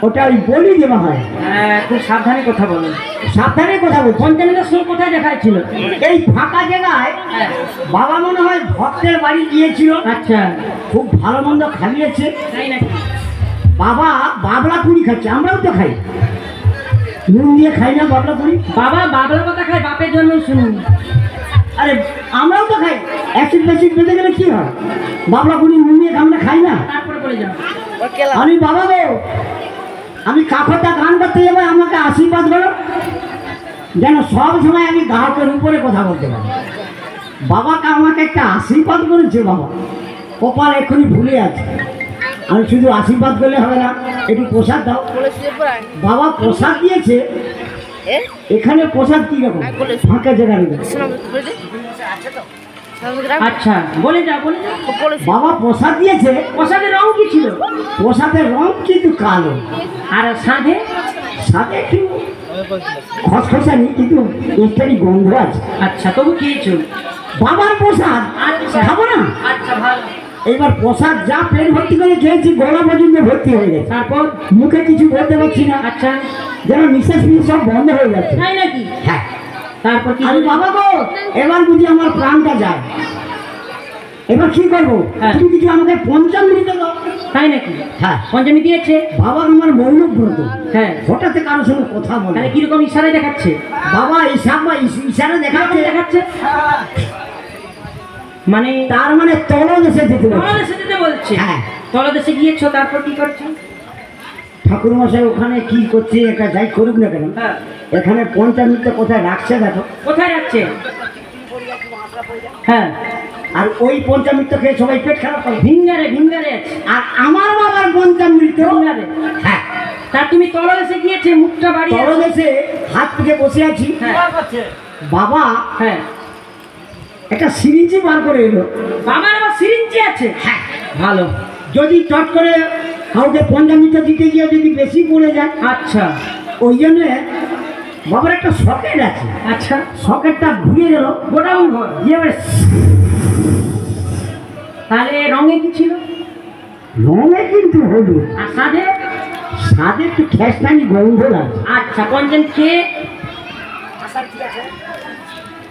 ওটা ওই বলি দেওয়া হয়। খুব সাবধানে কথা বলুন। সাবধানে কথা বল। পঞ্চাননের সুর কোথায় দেখাচ্ছিল? এই ফাঁকা জায়গায় বাবা মনে হয় ভক্তের বাড়ি গিয়েছিল। আচ্ছা, খুব ভালো মন্দ খাইয়েছে। তাই নাকি? বাবা বাবলা পুরি খাচ্ছে, আমরাও তো খাই, নুন দিয়ে খাই না বাবলা পুরি? বাবা বাবলা কথা খায়, বাপের জন্য শুনুন। আরে আমরাও তো খাই, অ্যাসিড ফ্যাসিড বেঁধে গেলে কি হয়? বাবলা পুরি নুন দিয়ে আমরা খাই না? তারপরে বলে যাও। আমি বাবা গো, আমি কাকরটা গান করতে যাবো, আমাকে আশীর্বাদ করো যেন সব সময় আমি গ্রাহকের উপরে কথা বলতে পারি। বাবাকে আমাকে একটা আশীর্বাদ করেছে বাবা, কপাল এক্ষুনি ভুলে আছে। আমি শুধু আশীর্বাদ করলে হবে না, একটু প্রসাদ দাও। বাবা প্রসাদ দিয়েছে, এখানে প্রসাদ কি রকম ফাঁকা জায়গা নেই। আচ্ছা বলে যাও, বলে যাও। বাবা প্রসাদ দিয়েছে, প্রসাদের রং কি ছিল? প্রসাদের রং কিন্তু কালো, আর সাধে সাথে একটু খসখসানি, কিন্তু একটারই গন্ধ আছে। আচ্ছা, তবু খেয়েছো? বাবার প্রসাদ আচ্ছা, খাবো না? আচ্ছা ভালো। এইবার প্রসাদ যা পেট ভর্তি করে খেয়েছি, গলা পর্যন্ত ভর্তি হয়ে গেছে। তারপর মুখে কিছু বলতে পারছি না, আচ্ছা, যেন নিঃশ্বাস সব বন্ধ হয়ে যাচ্ছে। তাই নাকি? হ্যাঁ। তারপর কি? আমি বাবা গো, এবার বুঝি আমার প্রাণটা যায়, এবার কি করবো? হ্যাঁ। তুমি কিছু আমাকে পঞ্চামৃত দাও। তাই নাকি? হ্যাঁ। পঞ্চমী দিয়েছে? বাবা আমার মৌলক ব্রত, হ্যাঁ। হঠাৎ কারোর সঙ্গে কথা বলে। তাহলে কিরকম ইশারায় দেখাচ্ছে? বাবা ইশারা দেখাচ্ছে। দেখাচ্ছে মানে? তার মানে তলদেশে যেতে বলছে। তলদেশে যেতে বলছে? হ্যাঁ। তলদেশে গিয়েছো, তারপর কি করছো? ঠাকুর মশাই ওখানে কি করছে, একটা যাই করুক না কেন, হ্যাঁ। এখানে পঞ্চামৃত কোথায় রাখছে দেখো। কোথায় রাখছে? হ্যাঁ। আর ওই পঞ্চামৃত খেয়ে সবাই পেট খারাপ করে। ভিঙ্গারে ভিঙ্গারে আছে। আর আমার বাবার পঞ্চামৃত ভিঙ্গারে। হ্যাঁ। তা তুমি তলদেশে গিয়েছে, মুখটা বাড়িয়ে তলদেশে হাত থেকে বসে আছি। হ্যাঁ। বাবা হ্যাঁ। একটা সিরিঞ্জি বার করে এলো। বাবার আবার সিরিঞ্জি আছে? হ্যাঁ। ভালো। যদি চট করে কাউকে পঞ্চামৃত দিতে গিয়ে যদি বেশি পড়ে যায়, আচ্ছা, ওই জন্যে বাবার একটা সকেট আছে। আচ্ছা, সকেটটা ঘুরিয়ে গেল, গোডাউন ঘর। তাহলে রঙে কি ছিল? রঙে কিন্তু হলুদ, আর সাধে? স্বাদে একটু খ্যাসটানি গন্ধ লাগে। আচ্ছা, পঞ্চম খেয়ে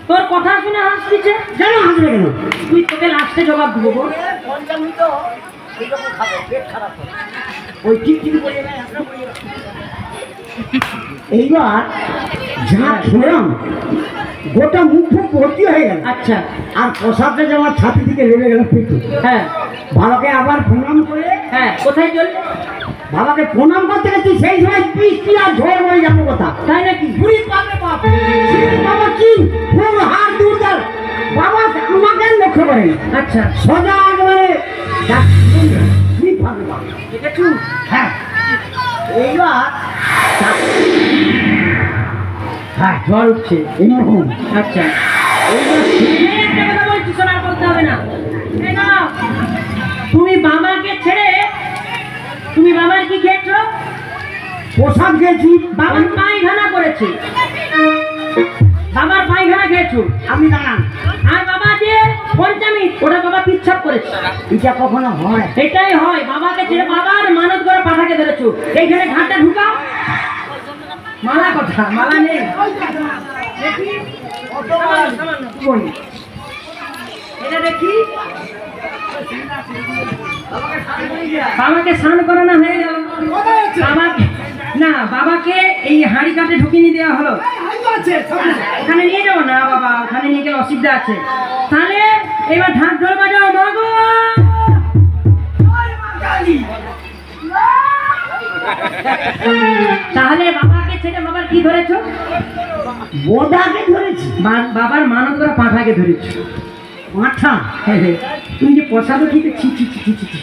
তোর কথা শুনে হাসছে। কেন হাসবে কেন? তুই, তোকে লাস্টে জবাব দেবো গো। ওই ঠিক ঠিক বলে এইবার যা খেলাম, গোটা মুখ ফুক ভর্তি হয়ে গেল। আচ্ছা। আর প্রসাদটা যে আমার ছাতি থেকে লেগে গেল পেটে। হ্যাঁ। বাবাকে আবার প্রণাম করে, হ্যাঁ, কোথায় চললে? বাবাকে প্রণাম করতে গেছি, সেই সময় বৃষ্টি আর ঝড় হয়ে যাবো কথা। তাই নাকি? ঘুরি পাবে বাপ, বাবা কি খুব হাত দূর গেল। বাবা আমাকে লক্ষ্য করে, আচ্ছা, সোজা একেবারে ঘুরি পাবে বাপ। দেখেছু? হ্যাঁ। এইবার হ্যাঁ, ঝড় উঠছে এরকম। আচ্ছা, এইবার একটা কথা বলছি, শোনার করতে হবে না। এই নাও, তুমি বাবাকে ছেড়ে তুমি বাবার কি খেয়েছো? প্রসাদ খেয়েছি। বাবার পায়খানা করেছে। বাবার পায়খানা খেয়েছো? আপনি দাঁড়ান। আর বাবা যে পঞ্চামী, ওটা বাবা পিচ্ছাপ করেছে। এটা কখনো হয়? এটাই হয়। বাবাকে ছেড়ে বাবার মানত করে পাঠাকে ধরেছো। এইখানে ঘাটটা ঢুকাও। মালা কথা, মালা নেই। দেখি সামান্য। এটা দেখি। বাবাকে স্নান করানো হয়ে গেল। বাবাকে না, বাবাকে এই হাঁড়ি কাটে ঢুকিয়ে নিয়ে দেওয়া হলো। ওখানে নিয়ে যাবো না বাবা, ওখানে নিয়ে গেলে অসুবিধা আছে। তাহলে এবার ঢাক ঢোল বাজাও। মাগো, তাহলে বাবাকে ছেড়ে বাবার কি ধরেছো? বোদাকে ধরেছি। বাবার মানত করা পাঁঠাকে ধরেছো। পাঁঠা? তুমি যে প্রসাদও খেতে ছি ছি ছি ছি ছি।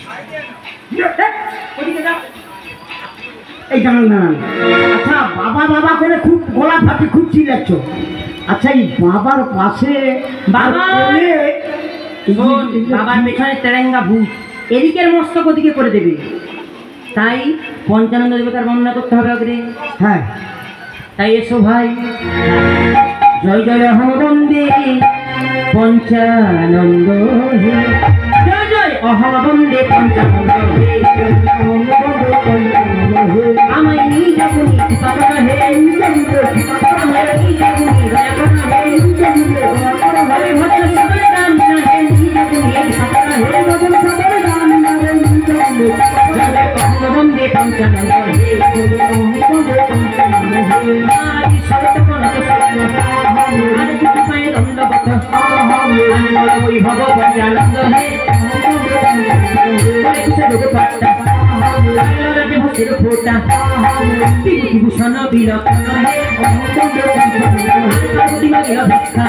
ওদিকে যাও। এই দাঁড়ান দাঁড়ান। আচ্ছা, বাবা বাবা করে খুব গলা ফাটি, খুব চিল্লাচ্ছ। আচ্ছা, এই বাবার পাশে বাবার পেছনে তেরেঙ্গা ভূত, এদিকের মস্তক ওদিকে করে দেবে। তাই পঞ্চানন্দ দেবতার বর্ণনা করতে হবে আগে। হ্যাঁ। তাই এসো ভাই, জয় জয় অহম বন্দে পঞ্চানন্দ হে, জয় জয় অহম বন্দে পঞ্চানন্দ হে, বলে আনন্দ হে দুপাট্টা ভূষের ফোটা বিভূষণ বিলক্ষণ হে ভিক্ষা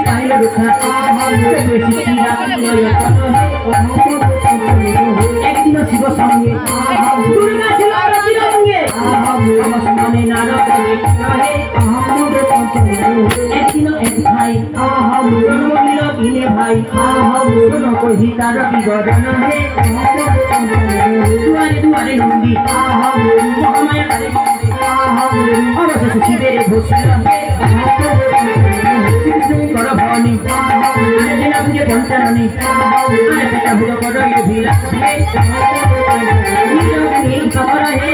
পাইল রক্ষা একদিন শিব সঙ্গে দুর্গা ছিল রঙ্গে মনে নারদ একদিন এক ভাই জন্মদিল কিনে ভাই শোনো কহি তার বিবরণ হে দুয়ারে দুয়ারে নন্দী মহামায়া কালী অবশেষে শিবের ঘোষিল কর ভনি জেলা পুজো পঞ্চাননী আর পেটা ভুলো কর ভিড়া খবর হে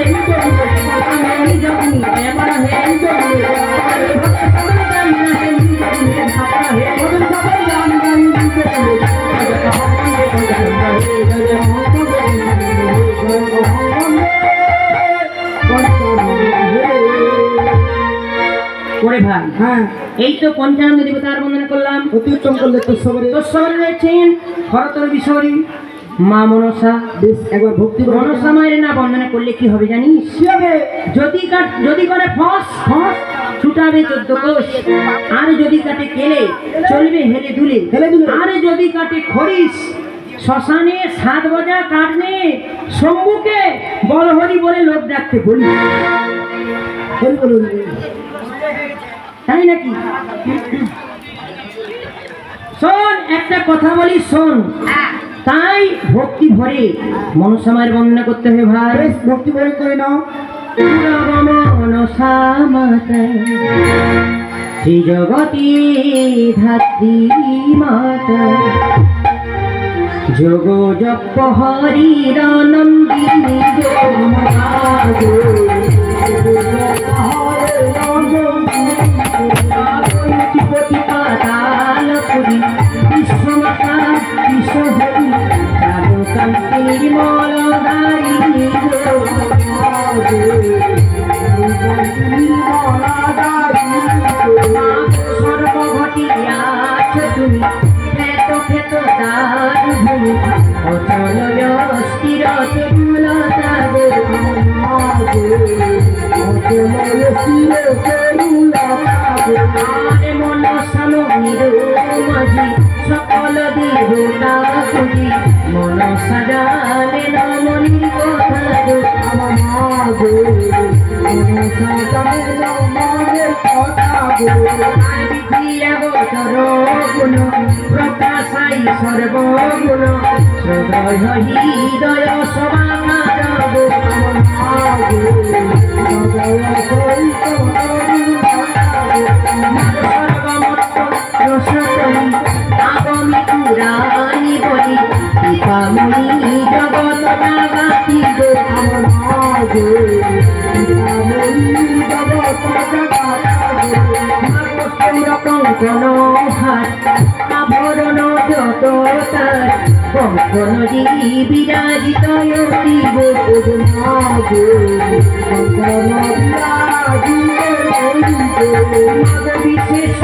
ওরে ভাই হ্যাঁ এই তো পঞ্চানন দেবতার বন্দনা করলাম অতি উত্তম করলে তোর তোর রয়েছেন হরতর বিশ্বরী মা মনসা। বেশ একবার ভক্তি করে মনসা মায়ের না বন্দনা করলে কি হবে জানিস? কি হবে? যদি করে ফস ফস ছুটাবে 14 কোষ, আর যদি কাটে কেলে চলবে হেলে দুলে, আর যদি কাটে খরিস শ্মশানে 7 বজা কাটনে শম্ভুকে বলহরি বলে লোক ডাকতে বলি। তাই নাকি? শোন একটা কথা বলি শোন, তাই ভক্তি ভরে মনসা মায়ের বন্দনা করতে হবে ভাই। ভক্তি ভরে করে নাও। মনসা মাতা শ্রী জগতী ধাত্রী মাতা যোগ জপ হরির নন্দিনী পাতাল পুরী বিশ্বমাতা বিশ্বহরি কান্তির মলদারি সর্বঘটিয়াছ তুমি ফেত ফেত দার ভূমি অচল স্থির তরুলতা মন সামীর মাঝি সকল দেবতা খুঁজি মন সাজালে নমনির কথা গুণ প্রকাশাই সর্বগুণ হৃদয় হৃদয় সবার আগমি পুরাণী বলি দীপামণি জগত জাগাতি কঙ্কন হাত আভরণ যত তার কঙ্কন বিরাজিত বিশেষ